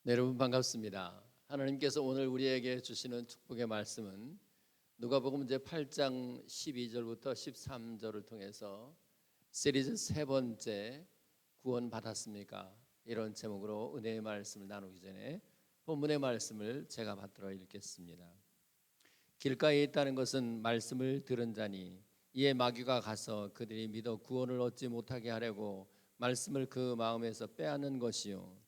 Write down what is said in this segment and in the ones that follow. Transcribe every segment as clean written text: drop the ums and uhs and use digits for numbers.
네, 여러분 반갑습니다. 하나님께서 오늘 우리에게 주시는 축복의 말씀은 누가복음 이제 8장 12절부터 13절을 통해서 시리즈 세 번째 구원 받았습니까? 이런 제목으로 은혜의 말씀을 나누기 전에 본문의 말씀을 제가 받들어 읽겠습니다. 길가에 있다는 것은 말씀을 들은 자니 이에 마귀가 가서 그들이 믿어 구원을 얻지 못하게 하려고 말씀을 그 마음에서 빼앗는 것이요,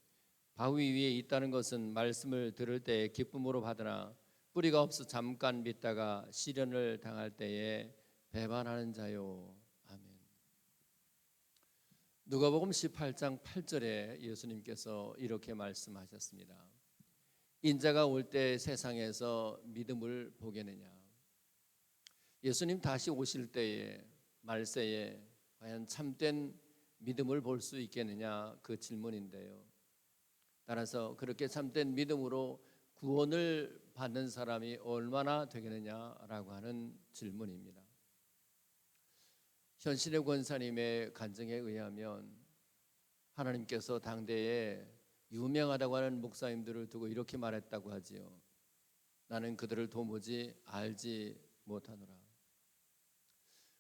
바위 위에 있다는 것은 말씀을 들을 때에 기쁨으로 받으나 뿌리가 없어 잠깐 믿다가 시련을 당할 때에 배반하는 자요. 아멘. 누가복음 18장 8절에 예수님께서 이렇게 말씀하셨습니다. 인자가 올 때 세상에서 믿음을 보겠느냐. 예수님 다시 오실 때에 말세에 과연 참된 믿음을 볼 수 있겠느냐, 그 질문인데요. 따라서 그렇게 참된 믿음으로 구원을 받는 사람이 얼마나 되겠느냐라고 하는 질문입니다. 현신의 권사님의 간증에 의하면 하나님께서 당대에 유명하다고 하는 목사님들을 두고 이렇게 말했다고 하지요. 나는 그들을 도무지 알지 못하노라.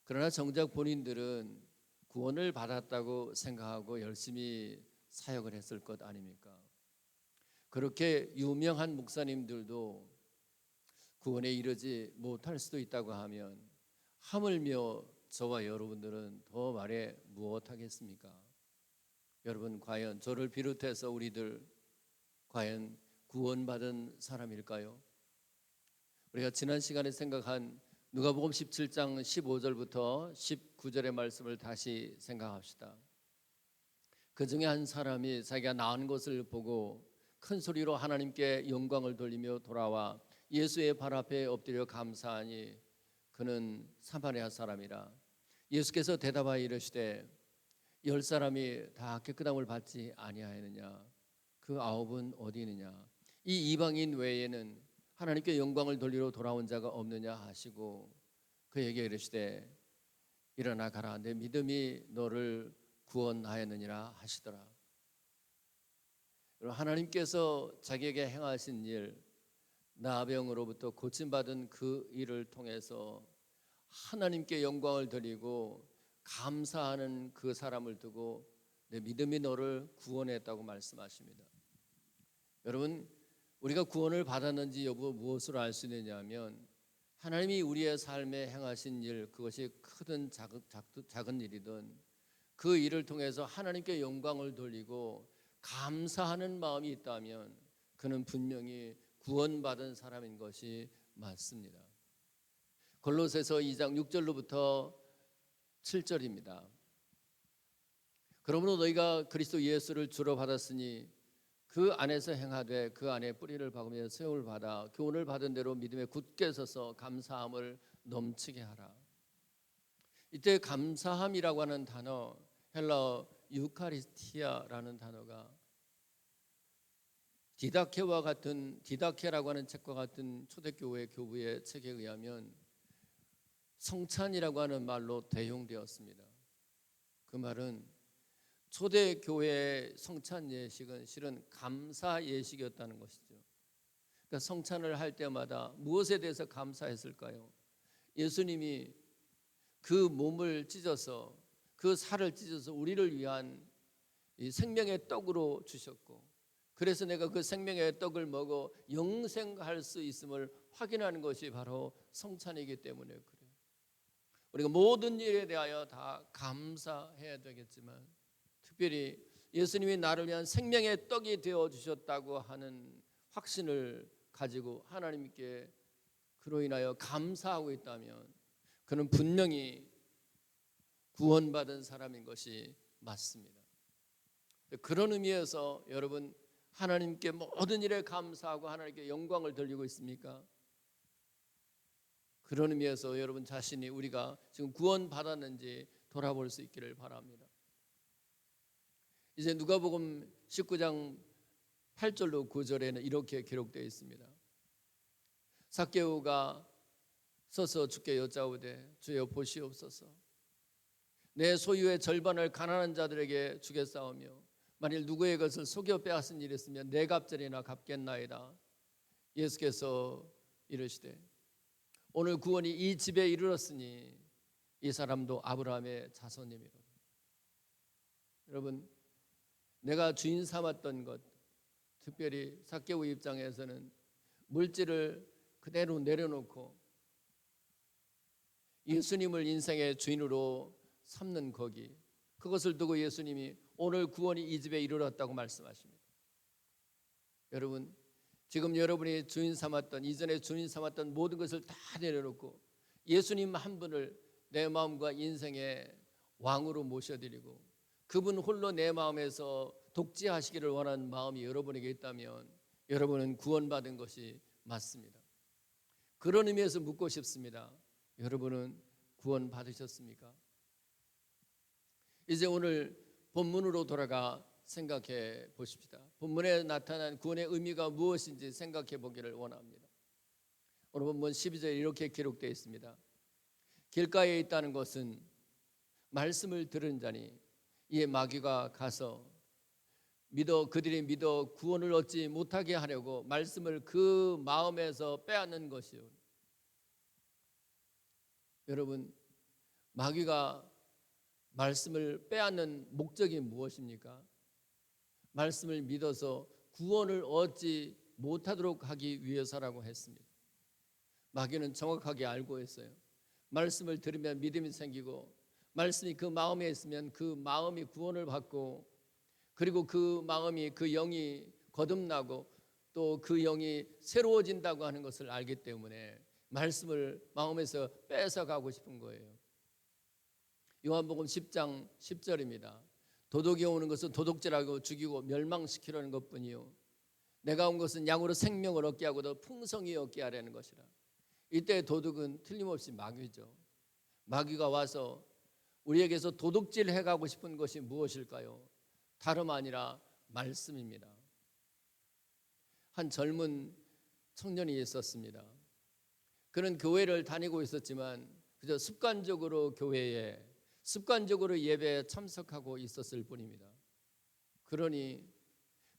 그러나 정작 본인들은 구원을 받았다고 생각하고 열심히 사역을 했을 것 아닙니까? 그렇게 유명한 목사님들도 구원에 이르지 못할 수도 있다고 하면 하물며 저와 여러분들은 더 말해 무엇하겠습니까? 여러분, 과연 저를 비롯해서 우리들 과연 구원받은 사람일까요? 우리가 지난 시간에 생각한 누가복음 17장 15절부터 19절의 말씀을 다시 생각합시다. 그 중에 한 사람이 자기가 나은 것을 보고 큰 소리로 하나님께 영광을 돌리며 돌아와 예수의 발 앞에 엎드려 감사하니 그는 사마리아 사람이라. 예수께서 대답하여 이르시되 10사람이 다 깨끗함을 받지 아니하였느냐? 그 9은 어디 있느냐? 이 이방인 외에는 하나님께 영광을 돌리러 돌아온 자가 없느냐 하시고 그에게 이르시되 일어나 가라, 내 믿음이 너를 구원하였느니라 하시더라. 하나님께서 자기에게 행하신 일, 나병으로부터 고침받은 그 일을 통해서 하나님께 영광을 드리고 감사하는 그 사람을 두고 내 믿음이 너를 구원했다고 말씀하십니다. 여러분, 우리가 구원을 받았는지 여부 무엇으로 알 수 있느냐면 하나님이 우리의 삶에 행하신 일, 그것이 크든 작은 일이든 그 일을 통해서 하나님께 영광을 돌리고 감사하는 마음이 있다면 그는 분명히 구원받은 사람인 것이 맞습니다. 골로새서 2장 6절로부터 7절입니다. 그러므로 너희가 그리스도 예수를 주로 받았으니 그 안에서 행하되 그 안에 뿌리를 박으며 세움을 받아 교훈을 받은 대로 믿음에 굳게 서서 감사함을 넘치게 하라. 이때 감사함이라고 하는 단어, 헬라어 유카리스티아라는 단어가 디다케라고 하는 책과 같은 초대교회 교부의 책에 의하면 성찬이라고 하는 말로 대용되었습니다. 그 말은 초대교회의 성찬 예식은 실은 감사 예식이었다는 것이죠. 그러니까 성찬을 할 때마다 무엇에 대해서 감사했을까요? 예수님이 그 몸을 찢어서 그 살을 찢어서 우리를 위한 이 생명의 떡으로 주셨고, 그래서 내가 그 생명의 떡을 먹어 영생할 수 있음을 확인하는 것이 바로 성찬이기 때문에 그래요. 우리가 모든 일에 대하여 다 감사해야 되겠지만 특별히 예수님이 나를 위한 생명의 떡이 되어 주셨다고 하는 확신을 가지고 하나님께 그로 인하여 감사하고 있다면 그는 분명히 구원받은 사람인 것이 맞습니다. 그런 의미에서 여러분 하나님께 모든 일에 감사하고 하나님께 영광을 돌리고 있습니까? 그런 의미에서 여러분 자신이 우리가 지금 구원받았는지 돌아볼 수 있기를 바랍니다. 이제 누가복음 19장 8절로 9절에는 이렇게 기록되어 있습니다. 삭개오가 서서 주께 여짜오되 주여 보시옵소서. 내 소유의 절반을 가난한 자들에게 주겠사오며 만일 누구의 것을 속여 빼앗은 일이 있으면 네 갑절이나 갚겠나이다. 예수께서 이르시되 오늘 구원이 이 집에 이르렀으니 이 사람도 아브라함의 자손이미로다. 여러분, 내가 주인 삼았던 것, 특별히 삭개오 입장에서는 물질을 그대로 내려놓고 예수님을 인생의 주인으로 삼는 거기, 그것을 두고 예수님이 오늘 구원이 이 집에 이르렀다고 말씀하십니다. 여러분, 지금 여러분이 주인 삼았던, 이전에 주인 삼았던 모든 것을 다 내려놓고 예수님 한 분을 내 마음과 인생의 왕으로 모셔드리고 그분 홀로 내 마음에서 독재하시기를 원하는 마음이 여러분에게 있다면 여러분은 구원받은 것이 맞습니다. 그런 의미에서 묻고 싶습니다. 여러분은 구원 받으셨습니까? 이제 오늘 본문으로 돌아가 생각해 보십시다. 본문에 나타난 구원의 의미가 무엇인지 생각해 보기를 원합니다. 오늘 본문 12절에 이렇게 기록되어 있습니다. 길가에 있다는 것은 말씀을 들은 자니 이에 마귀가 가서 그들이 믿어 구원을 얻지 못하게 하려고 말씀을 그 마음에서 빼앗는 것이요. 여러분, 마귀가 말씀을 빼앗는 목적이 무엇입니까? 말씀을 믿어서 구원을 얻지 못하도록 하기 위해서라고 했습니다. 마귀는 정확하게 알고 있어요. 말씀을 들으면 믿음이 생기고 말씀이 그 마음에 있으면 그 마음이 구원을 받고 그리고 그 마음이 그 영이 거듭나고 또 그 영이 새로워진다고 하는 것을 알기 때문에 말씀을 마음에서 뺏어가고 싶은 거예요. 요한복음 10장 10절입니다. 도둑이 오는 것은 도둑질하고 죽이고 멸망시키려는 것뿐이요 내가 온 것은 양으로 생명을 얻게 하고 더 풍성히 얻게 하려는 것이라. 이때 도둑은 틀림없이 마귀죠. 마귀가 와서 우리에게서 도둑질 해가고 싶은 것이 무엇일까요? 다름 아니라 말씀입니다. 한 젊은 청년이 있었습니다. 그는 교회를 다니고 있었지만 그저 습관적으로 예배에 참석하고 있었을 뿐입니다. 그러니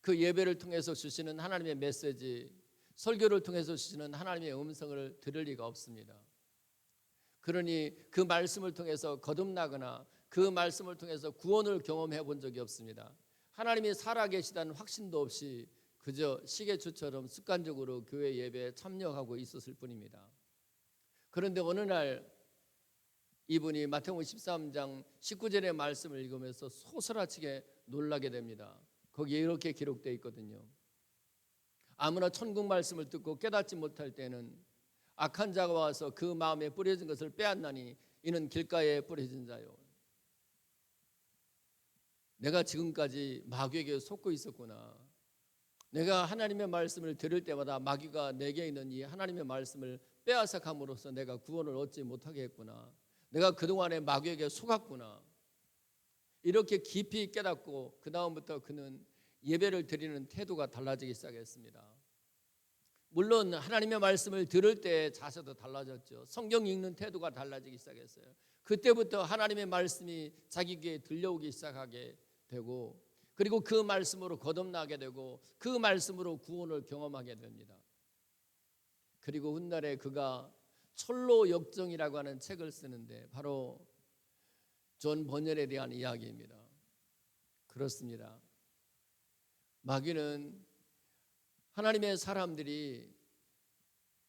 그 예배를 통해서 주시는 하나님의 메시지, 설교를 통해서 주시는 하나님의 음성을 들을 리가 없습니다. 그러니 그 말씀을 통해서 거듭나거나 그 말씀을 통해서 구원을 경험해 본 적이 없습니다. 하나님이 살아계시다는 확신도 없이 그저 시계추처럼 습관적으로 교회 예배에 참여하고 있었을 뿐입니다. 그런데 어느 날 이분이 마태복음 13장 19절의 말씀을 읽으면서 소스라치게 놀라게 됩니다. 거기에 이렇게 기록되어 있거든요. 아무나 천국 말씀을 듣고 깨닫지 못할 때는 악한 자가 와서 그 마음에 뿌려진 것을 빼앗나니 이는 길가에 뿌려진 자요. 내가 지금까지 마귀에게 속고 있었구나. 내가 하나님의 말씀을 들을 때마다 마귀가 내게 있는 이 하나님의 말씀을 빼앗아감으로써 내가 구원을 얻지 못하게 했구나. 내가 그동안에 마귀에게 속았구나. 이렇게 깊이 깨닫고 그 다음부터 그는 예배를 드리는 태도가 달라지기 시작했습니다. 물론 하나님의 말씀을 들을 때 자세도 달라졌죠. 성경 읽는 태도가 달라지기 시작했어요. 그때부터 하나님의 말씀이 자기 귀에 들려오기 시작하게 되고 그리고 그 말씀으로 거듭나게 되고 그 말씀으로 구원을 경험하게 됩니다. 그리고 훗날에 그가 철로 역정이라고 하는 책을 쓰는데 바로 존 번연에 대한 이야기입니다. 그렇습니다. 마귀는 하나님의 사람들이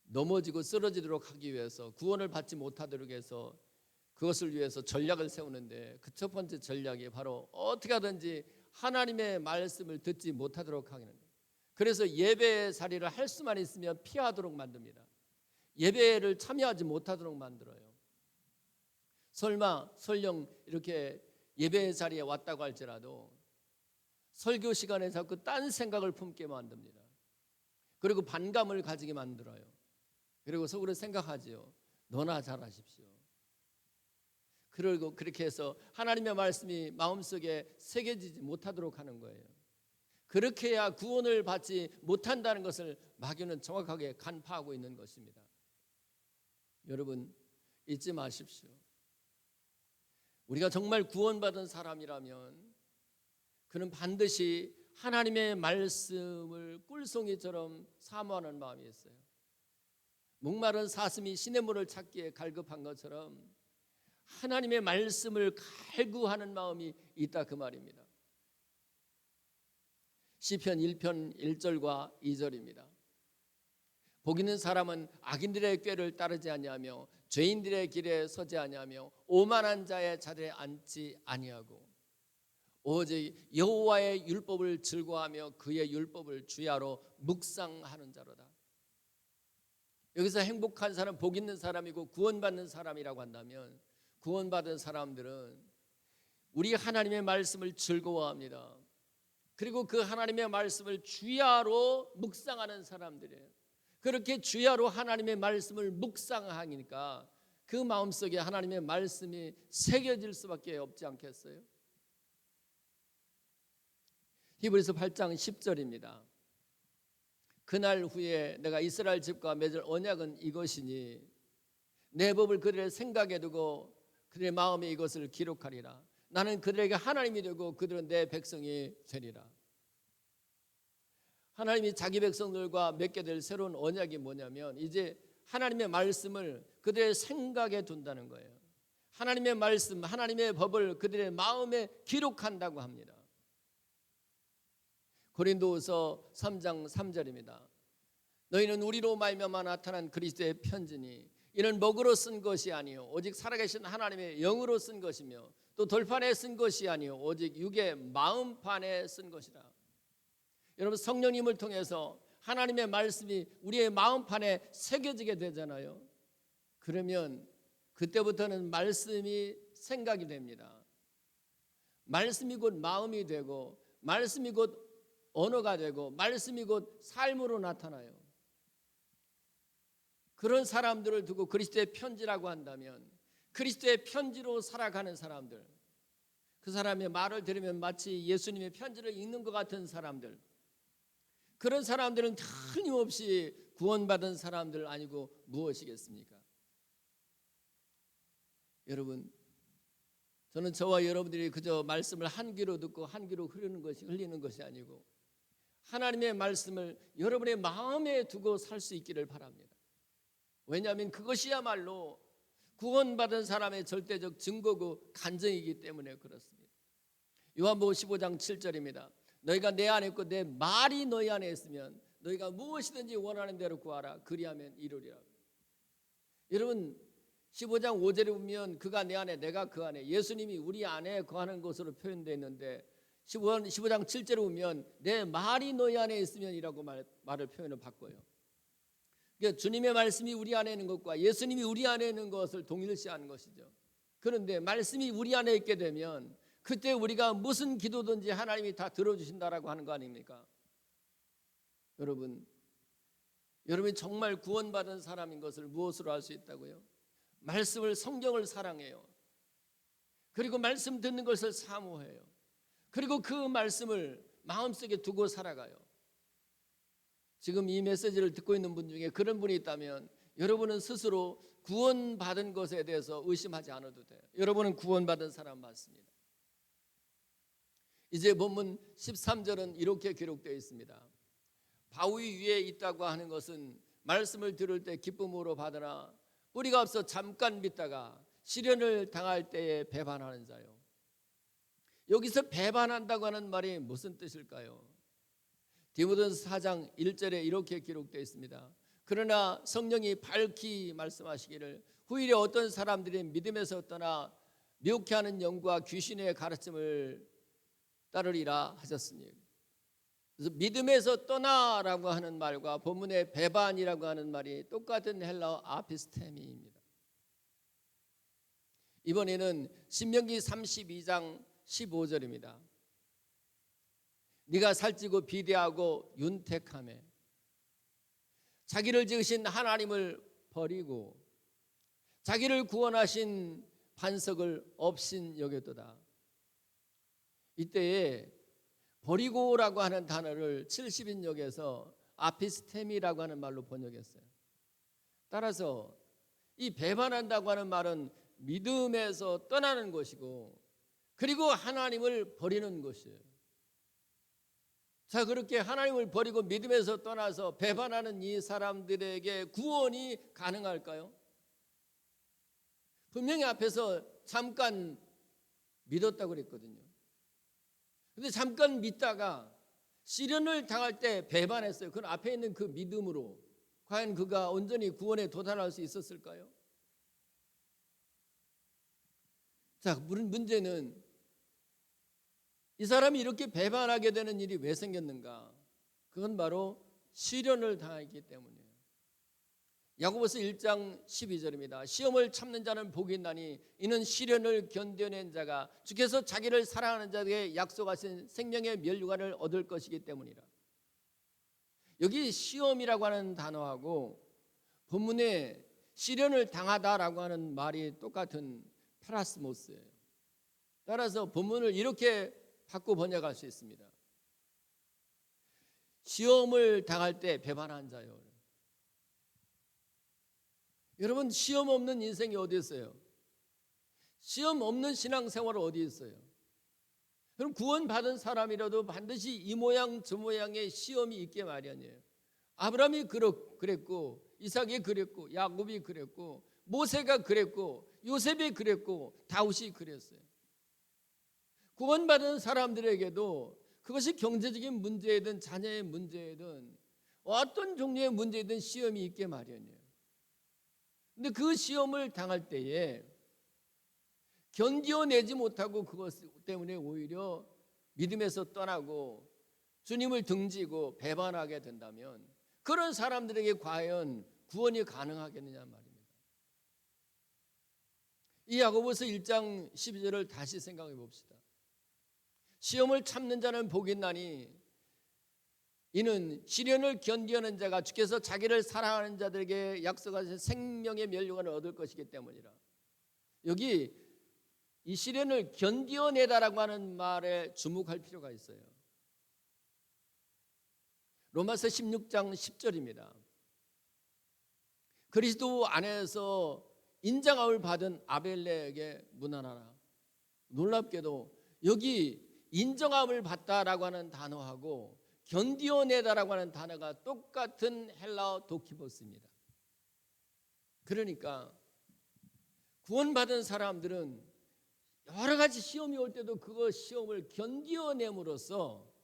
넘어지고 쓰러지도록 하기 위해서 구원을 받지 못하도록 해서 그것을 위해서 전략을 세우는데 그 첫 번째 전략이 바로 어떻게 하든지 하나님의 말씀을 듣지 못하도록 하는 거예요. 그래서 예배 자리를 할 수만 있으면 피하도록 만듭니다. 예배를 참여하지 못하도록 만들어요. 설령 이렇게 예배 자리에 왔다고 할지라도 설교 시간에 자꾸 딴 생각을 품게 만듭니다. 그리고 반감을 가지게 만들어요. 그리고 속으로 생각하지요. 너나 잘하십시오. 그리고 그렇게 해서 하나님의 말씀이 마음속에 새겨지지 못하도록 하는 거예요. 그렇게 해야 구원을 받지 못한다는 것을 마귀는 정확하게 간파하고 있는 것입니다. 여러분 잊지 마십시오. 우리가 정말 구원받은 사람이라면 그는 반드시 하나님의 말씀을 꿀송이처럼 사모하는 마음이 있어요. 목마른 사슴이 시냇물을 찾기에 갈급한 것처럼 하나님의 말씀을 갈구하는 마음이 있다 그 말입니다. 시편 1편 1절과 2절입니다. 복 있는 사람은 악인들의 꾀를 따르지 아니하며 죄인들의 길에 서지 아니하며 오만한 자의 자리에 앉지 아니하고 오직 여호와의 율법을 즐거워하며 그의 율법을 주야로 묵상하는 자로다. 여기서 행복한 사람, 복 있는 사람이고 구원받는 사람이라고 한다면 구원받은 사람들은 우리 하나님의 말씀을 즐거워합니다. 그리고 그 하나님의 말씀을 주야로 묵상하는 사람들이에요. 그렇게 주야로 하나님의 말씀을 묵상하니까 그 마음속에 하나님의 말씀이 새겨질 수밖에 없지 않겠어요? 히브리서 8장 10절입니다. 그날 후에 내가 이스라엘 집과 맺을 언약은 이것이니 내 법을 그들의 생각에 두고 그들의 마음에 이것을 기록하리라. 나는 그들에게 하나님이 되고 그들은 내 백성이 되리라. 하나님이 자기 백성들과 맺게 될 새로운 언약이 뭐냐면 이제 하나님의 말씀을 그들의 생각에 둔다는 거예요. 하나님의 말씀, 하나님의 법을 그들의 마음에 기록한다고 합니다. 고린도후서 3장 3절입니다. 너희는 우리로 말미암아 나타난 그리스도의 편지니 이는 먹으로 쓴 것이 아니요 오직 살아계신 하나님의 영으로 쓴 것이며 또 돌판에 쓴 것이 아니요 오직 육의 마음판에 쓴 것이라. 여러분 성령님을 통해서 하나님의 말씀이 우리의 마음판에 새겨지게 되잖아요. 그러면 그때부터는 말씀이 생각이 됩니다. 말씀이 곧 마음이 되고 말씀이 곧 언어가 되고 말씀이 곧 삶으로 나타나요. 그런 사람들을 두고 그리스도의 편지라고 한다면 그리스도의 편지로 살아가는 사람들, 그 사람의 말을 들으면 마치 예수님의 편지를 읽는 것 같은 사람들, 그런 사람들은 틀림없이 구원받은 사람들 아니고 무엇이겠습니까? 여러분, 저는 저와 여러분들이 그저 말씀을 한 귀로 듣고 한 귀로 흘리는 것이 아니고 하나님의 말씀을 여러분의 마음에 두고 살 수 있기를 바랍니다. 왜냐하면 그것이야말로 구원받은 사람의 절대적 증거고 간증이기 때문에 그렇습니다. 요한복음 15장 7절입니다. 너희가 내 안에 있고 내 말이 너희 안에 있으면 너희가 무엇이든지 원하는 대로 구하라 그리하면 이루리라. 여러분 15장 5절에 보면 그가 내 안에 내가 그 안에, 예수님이 우리 안에 거하는 것으로 표현되어 있는데 15장 7절에 보면 내 말이 너희 안에 있으면 이라고 말을 표현을 바꿔요. 그러니까 주님의 말씀이 우리 안에 있는 것과 예수님이 우리 안에 있는 것을 동일시하는 것이죠. 그런데 말씀이 우리 안에 있게 되면 그때 우리가 무슨 기도든지 하나님이 다 들어주신다라고 하는 거 아닙니까? 여러분이 정말 구원받은 사람인 것을 무엇으로 알 수 있다고요? 말씀을, 성경을 사랑해요. 그리고 말씀 듣는 것을 사모해요. 그리고 그 말씀을 마음속에 두고 살아가요. 지금 이 메시지를 듣고 있는 분 중에 그런 분이 있다면 여러분은 스스로 구원받은 것에 대해서 의심하지 않아도 돼요. 여러분은 구원받은 사람 맞습니다. 이제 본문 13절은 이렇게 기록되어 있습니다. 바위 위에 있다고 하는 것은 말씀을 들을 때 기쁨으로 받으나 뿌리가 없어 잠깐 믿다가 시련을 당할 때에 배반하는 자요. 여기서 배반한다고 하는 말이 무슨 뜻일까요? 디모데전서 4장 1절에 이렇게 기록되어 있습니다. 그러나 성령이 밝히 말씀하시기를 후일에 어떤 사람들이 믿음에서 떠나 미혹해 하는 영과 귀신의 가르침을 따르리라 하셨으니, 그래서 믿음에서 떠나라고 하는 말과 본문의 배반이라고 하는 말이 똑같은 헬라어 아피스테미입니다. 이번에는 신명기 32장 15절입니다. 네가 살찌고 비대하고 윤택하며 자기를 지으신 하나님을 버리고 자기를 구원하신 반석을 없인 여겼도다. 이때에 버리고라고 하는 단어를 70인역에서 아피스테미라고 하는 말로 번역했어요. 따라서 이 배반한다고 하는 말은 믿음에서 떠나는 것이고 그리고 하나님을 버리는 것이에요. 자, 그렇게 하나님을 버리고 믿음에서 떠나서 배반하는 이 사람들에게 구원이 가능할까요? 분명히 앞에서 잠깐 믿었다고 그랬거든요. 근데 잠깐 믿다가 시련을 당할 때 배반했어요. 그 앞에 있는 그 믿음으로 과연 그가 온전히 구원에 도달할 수 있었을까요? 자, 문제는 이 사람이 이렇게 배반하게 되는 일이 왜 생겼는가? 그건 바로 시련을 당했기 때문이에요. 야고보서 1장 12절입니다. 시험을 참는 자는 복이 있나니 이는 시련을 견뎌낸 자가 주께서 자기를 사랑하는 자에게 약속하신 생명의 면류관을 얻을 것이기 때문이라. 여기 시험이라고 하는 단어하고 본문에 시련을 당하다라고 하는 말이 똑같은 페라스모스예요. 따라서 본문을 이렇게 바꿔 번역할 수 있습니다. 시험을 당할 때 배반한 자요. 여러분, 시험 없는 인생이 어디 있어요? 시험 없는 신앙생활은 어디 있어요? 그럼 구원받은 사람이라도 반드시 이 모양 저 모양의 시험이 있게 마련이에요. 아브라함이 그랬고 이삭이 그랬고 야곱이 그랬고 모세가 그랬고 요셉이 그랬고 다윗이 그랬어요. 구원받은 사람들에게도 그것이 경제적인 문제이든 자녀의 문제이든 어떤 종류의 문제이든 시험이 있게 마련이에요. 근데 그 시험을 당할 때에 견뎌내지 못하고 그것 때문에 오히려 믿음에서 떠나고 주님을 등지고 배반하게 된다면 그런 사람들에게 과연 구원이 가능하겠느냐 말입니다. 이 야고보서 1장 12절을 다시 생각해 봅시다. 시험을 참는 자는 복이 있나니 이는 시련을 견디는 자가 주께서 자기를 사랑하는 자들에게 약속하신 생명의 면류관을 얻을 것이기 때문이라. 여기 이 시련을 견디어내다라고 하는 말에 주목할 필요가 있어요. 로마서 16장 10절입니다. 그리스도 안에서 인정함을 받은 아벨레에게 문안하라. 놀랍게도 여기 인정함을 받다라고 하는 단어하고 견디어내다라고 하는 단어가 똑같은 헬라어 도키보스입니다. 그러니까 구원받은 사람들은 여러 가지 시험이 올 때도 그 시험을 견디어냄으로써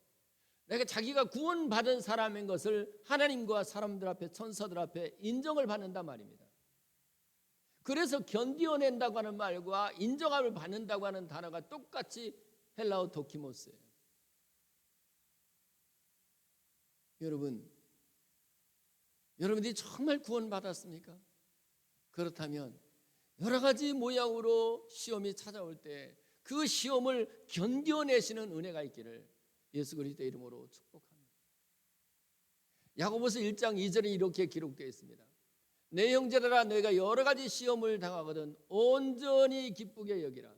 내가 자기가 구원받은 사람인 것을 하나님과 사람들 앞에 천사들 앞에 인정을 받는단 말입니다. 그래서 견디어낸다고 하는 말과 인정함을 받는다고 하는 단어가 똑같이 헬라어 도키모스예요. 여러분들이 정말 구원받았습니까? 그렇다면 여러 가지 모양으로 시험이 찾아올 때 그 시험을 견뎌내시는 은혜가 있기를 예수 그리스도의 이름으로 축복합니다. 야고보서 1장 2절에 이렇게 기록되어 있습니다. 내 형제들아 너희가 여러 가지 시험을 당하거든 온전히 기쁘게 여기라.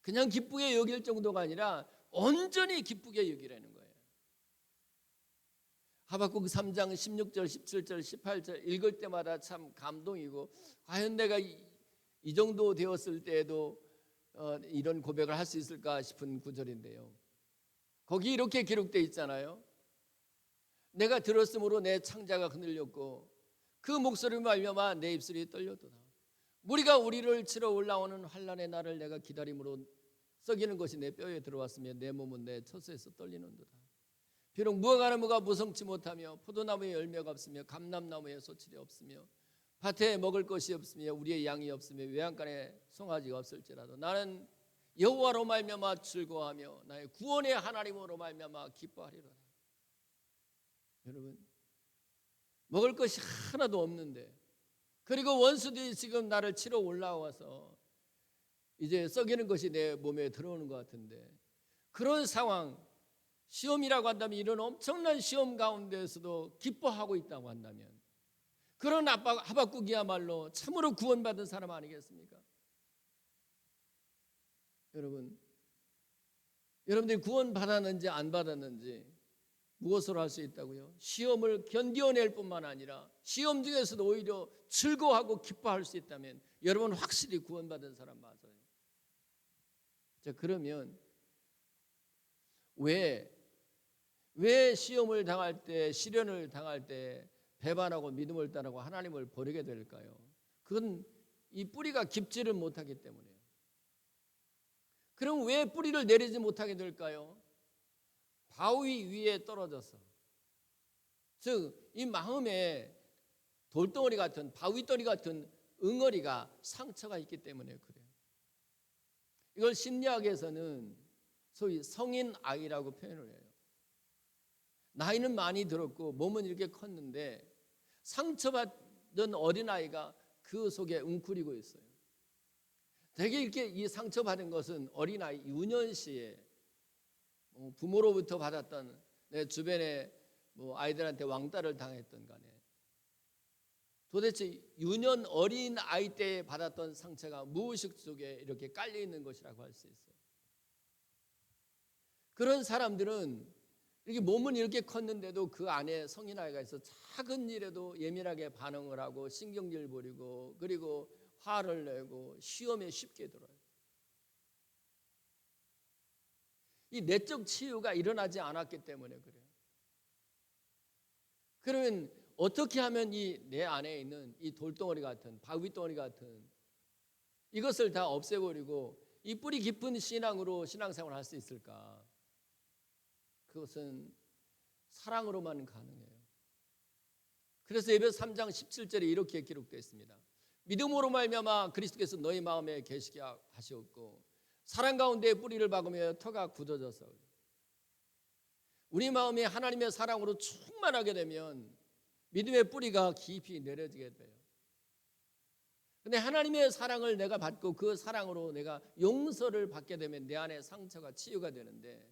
그냥 기쁘게 여길 정도가 아니라 온전히 기쁘게 여기라는 거예요. 하박국 3장 16절, 17절, 18절 읽을 때마다 참 감동이고 과연 내가 이 정도 되었을 때에도 이런 고백을 할 수 있을까 싶은 구절인데요. 거기 이렇게 기록되어 있잖아요. 내가 들었으므로 내 창자가 흔들렸고 그 목소리를 말미암아 내 입술이 떨렸도다. 무리가 우리를 치러 올라오는 환난의 날을 내가 기다림으로 썩이는 것이 내 뼈에 들어왔으며 내 몸은 내 처소에서 떨리는도다. 비록 무화과 나무가 무성치 못하며 포도나무에 열매가 없으며 감람나무에 소출이 없으며 밭에 먹을 것이 없으며 우리의 양이 없으며 외양간에 송아지가 없을지라도 나는 여호와로 말미암아 즐거워하며 나의 구원의 하나님으로 말미암아 기뻐하리로다. 여러분, 먹을 것이 하나도 없는데 그리고 원수들이 지금 나를 치러 올라와서 이제 썩이는 것이 내 몸에 들어오는 것 같은데, 그런 상황, 시험이라고 한다면 이런 엄청난 시험 가운데에서도 기뻐하고 있다고 한다면 그런 하박국이야말로 참으로 구원받은 사람 아니겠습니까? 여러분들이 구원받았는지 안 받았는지 무엇으로 할 수 있다고요? 시험을 견뎌낼 뿐만 아니라 시험 중에서도 오히려 즐거워하고 기뻐할 수 있다면 여러분 확실히 구원받은 사람 맞아요. 자, 그러면 왜 시험을 당할 때, 시련을 당할 때 배반하고 믿음을 떠나고 하나님을 버리게 될까요? 그건 이 뿌리가 깊지를 못하기 때문이에요. 그럼 왜 뿌리를 내리지 못하게 될까요? 바위 위에 떨어져서, 즉 이 마음에 돌덩어리 같은, 바위덩어리 같은 응어리가, 상처가 있기 때문에 그래요. 이걸 심리학에서는 소위 성인 아이라고 표현을 해요. 나이는 많이 들었고 몸은 이렇게 컸는데 상처받은 어린아이가 그 속에 웅크리고 있어요. 되게 이렇게 이 상처받은 것은 어린아이 유년시에 부모로부터 받았던, 내 주변에 아이들한테 왕따를 당했던 간에 도대체 유년 어린 아이 때 받았던 상처가 무의식 속에 이렇게 깔려 있는 것이라고 할 수 있어요. 그런 사람들은 이렇게 몸은 이렇게 컸는데도 그 안에 성인 아이가 있어 작은 일에도 예민하게 반응을 하고 신경질 부리고 그리고 화를 내고 시험에 쉽게 들어요. 이 내적 치유가 일어나지 않았기 때문에 그래요. 그러면 어떻게 하면 이 내 안에 있는 이 돌덩어리 같은, 바위덩어리 같은 이것을 다 없애버리고 이 뿌리 깊은 신앙으로 신앙생활을 할 수 있을까? 그것은 사랑으로만 가능해요. 그래서 에베소 3장 17절에 이렇게 기록되어 있습니다. 믿음으로 말미암아 그리스도께서 너희 마음에 계시게 하셨고 사랑 가운데 뿌리를 박으며 터가 굳어져서, 우리 마음이 하나님의 사랑으로 충만하게 되면 믿음의 뿌리가 깊이 내려지게 돼요. 근데 하나님의 사랑을 내가 받고 그 사랑으로 내가 용서를 받게 되면 내 안에 상처가 치유가 되는데,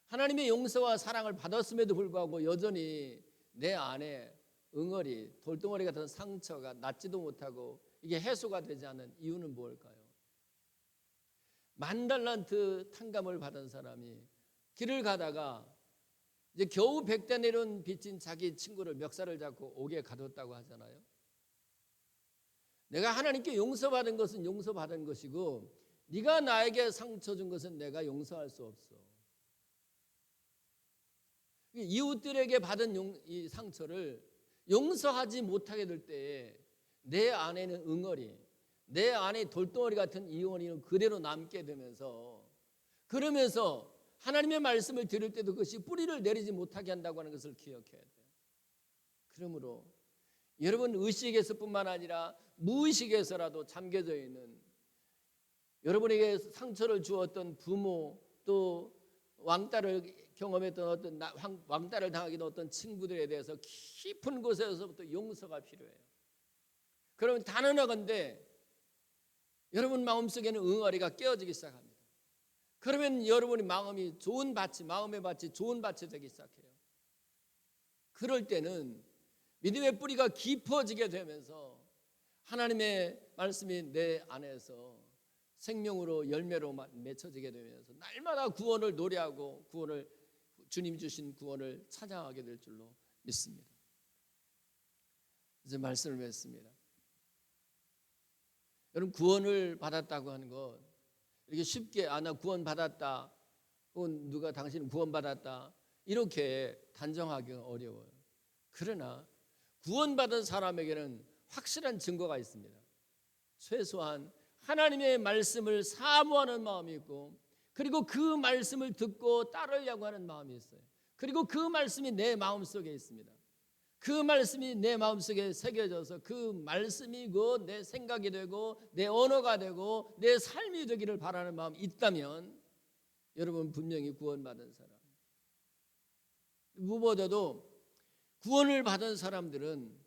하나님의 용서와 사랑을 받았음에도 불구하고 여전히 내 안에 응어리, 돌덩어리 같은 상처가 낫지도 못하고 이게 해소가 되지 않는 이유는 무엇일까요? 10,000달란트 탕감을 받은 사람이 길을 가다가 이제 겨우 100데나리온 빚진 자기 친구를 멱살을 잡고 옥에 가뒀다고 하잖아요. 내가 하나님께 용서받은 것은 용서받은 것이고 네가 나에게 상처 준 것은 내가 용서할 수 없어. 이웃들에게 받은 이 상처를 용서하지 못하게 될 때에 내 안에는 응어리, 내 안에 돌덩어리 같은 이원이는 그대로 남게 되면서, 그러면서 하나님의 말씀을 들을 때도 그것이 뿌리를 내리지 못하게 한다고 하는 것을 기억해야 돼요. 그러므로 여러분 의식에서뿐만 아니라 무의식에서라도 잠겨져 있는, 여러분에게 상처를 주었던 부모, 또 왕따를 경험했던 어떤 왕따를 당하기도 어떤 친구들에 대해서 깊은 곳에서부터 용서가 필요해요. 그러면 단언하건대 여러분 마음속에는 응어리가 깨어지기 시작합니다. 그러면 여러분의 마음이 좋은 밭이, 마음의 밭이 좋은 밭이 되기 시작해요. 그럴 때는 믿음의 뿌리가 깊어지게 되면서 하나님의 말씀이 내 안에서 생명으로 열매로 맺혀지게 되면서 날마다 구원을 노래하고 주님 주신 구원을 찬양하게 될 줄로 믿습니다. 이제 말씀을 맺습니다. 여러분 구원을 받았다고 하는 것 이렇게 쉽게 나 구원 받았다, 혹은 누가 당신은 구원 받았다 이렇게 단정하기가 어려워요. 그러나 구원받은 사람에게는 확실한 증거가 있습니다. 최소한 하나님의 말씀을 사모하는 마음이 있고, 그리고 그 말씀을 듣고 따르려고 하는 마음이 있어요. 그리고 그 말씀이 내 마음속에 있습니다. 그 말씀이 내 마음속에 새겨져서 그 말씀이 내 생각이 되고 내 언어가 되고 내 삶이 되기를 바라는 마음이 있다면 여러분 분명히 구원받은 사람. 무엇보다도 구원을 받은 사람들은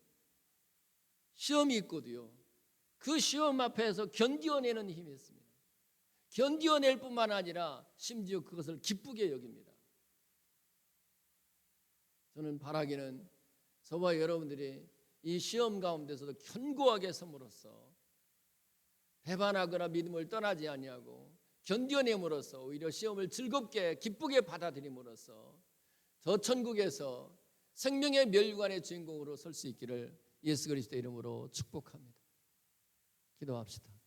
시험이 있거든요. 그 시험 앞에서 견디어내는 힘이 있습니다. 견디어낼 뿐만 아니라 심지어 그것을 기쁘게 여깁니다. 저는 바라기는 저와 여러분들이 이 시험 가운데서도 견고하게 섬으로써 배반하거나 믿음을 떠나지 아니하고 견뎌냄으로써 오히려 시험을 즐겁게 기쁘게 받아들임으로써 저 천국에서 생명의 멸관의 주인공으로 설 수 있기를 예수 그리스도의 이름으로 축복합니다. 기도합시다.